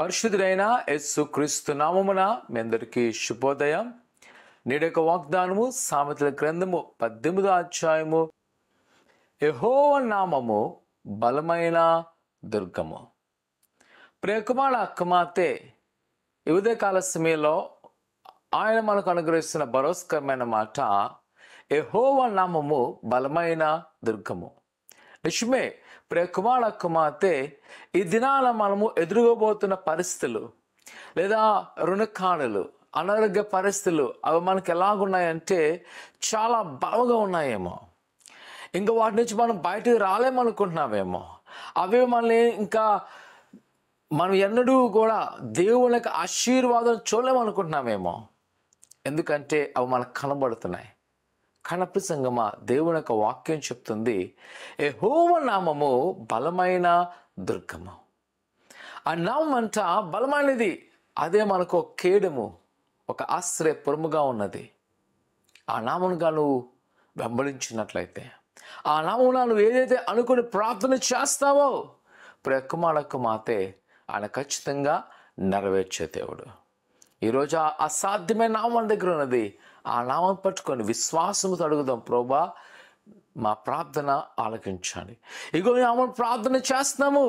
పరిశుద్ధుడైన యేసుక్రీస్తు నామమున మీ అందరికీ శుభోదయం. నేడొక వాగ్దానము సామెతల గ్రంథము 18వ అధ్యాయము. యెహోవా నామము బలమైన దుర్గము. ప్రియకుమార కుమార్తె, ఈ ఉదయకాల సమయంలో ఆయన మనకు అనుగ్రహిస్తున్న భరోస్కరమైన మాట, యెహోవా నామము బలమైన దుర్గము. నిజమే ప్రియకుమార కుమార్తె, ఈ దినాల మనము ఎదురుకోబోతున్న పరిస్థితులు లేదా రుణకాణులు, అనారోగ్య పరిస్థితులు అవి మనకు ఎలాగున్నాయంటే చాలా బాగా ఉన్నాయేమో. ఇంకా వాటి నుంచి మనం బయటకు రాలేమనుకుంటున్నామేమో. అవే మనల్ని ఇంకా మనం ఎన్నడూ కూడా దేవుని యొక్క ఆశీర్వాదం చూడలేమనుకుంటున్నామేమో. ఎందుకంటే అవి మనకు కనబడుతున్నాయి. కనపడి సంగమా, దేవుని యొక్క వాక్యం చెప్తుంది, యెహోవా నామము బలమైన దుర్గము. ఆ నామం అంట బలమైనది. అదే మనకు ఒక కేడము, ఒక ఆశ్రయపురముగా ఉన్నది. ఆ నామముగా నువ్వు వెంబడించినట్లయితే, ఆ నామమున నువ్వు ఏదైతే అనుకుని ప్రార్థన చేస్తావో, ప్రియకుమార కుమార్తె, ఆయన ఖచ్చితంగా నెరవేర్చే దేవుడు. ఈరోజు ఆ అసాధ్యమైన నామం మన దగ్గర ఉన్నది. ఆ నామం పట్టుకొని విశ్వాసముతో అడుగుదాం, ప్రభువా మా ప్రార్థన ఆలకించండి. ఇగో నామం ప్రార్థన చేస్తున్నాము,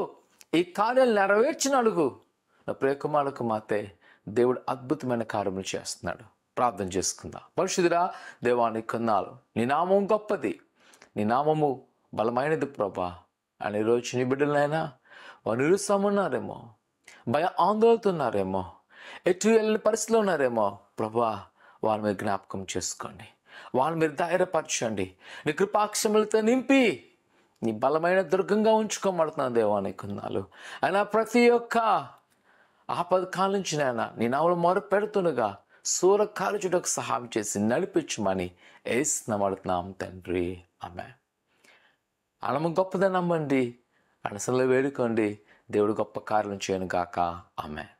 ఈ కార్యాలు నెరవేర్చిన అడుగు. నా ప్రియకుమార కుమార్తె, దేవుడు అద్భుతమైన కార్యములు చేస్తున్నాడు. ప్రార్థన చేసుకుందాం. పరిశుద్ధుడా, దేవానికి కొందాలు. నీ నామం గొప్పది, నీ నామము బలమైనది ప్రభువా. అని ఈరోజు నీ బిడ్డలైనా వారు నిరుత్సాహమున్నారేమో, భయ ఆందోళనతున్నారేమో, ఎటు వెళ్ళని పరిస్థితిలో ఉన్నారేమో. ప్రభువా, వాళ్ళ మీద జ్ఞాపకం చేసుకోండి, వాళ్ళ మీద ధైర్యపరచండి, నీ కృపాక్షములతో నింపి నీ బలమైన దుర్గంగా ఉంచుకోమడుతున్నాను దేవానికి కొందాలు. అయినా ప్రతి ఒక్క ఆపదకాల నుంచి నాయన నీ నామములో మొర పెడుతుండగా సూర కాలుచుటకు సహాయం చేసి నడిపించమని యేసునామమున తండ్రి, ఆమేన్. అనము గొప్పదని నమ్మండి, అనసంలో వేడుకోండి, దేవుడు గొప్ప కార్యం చేయను గాక. ఆమేన్.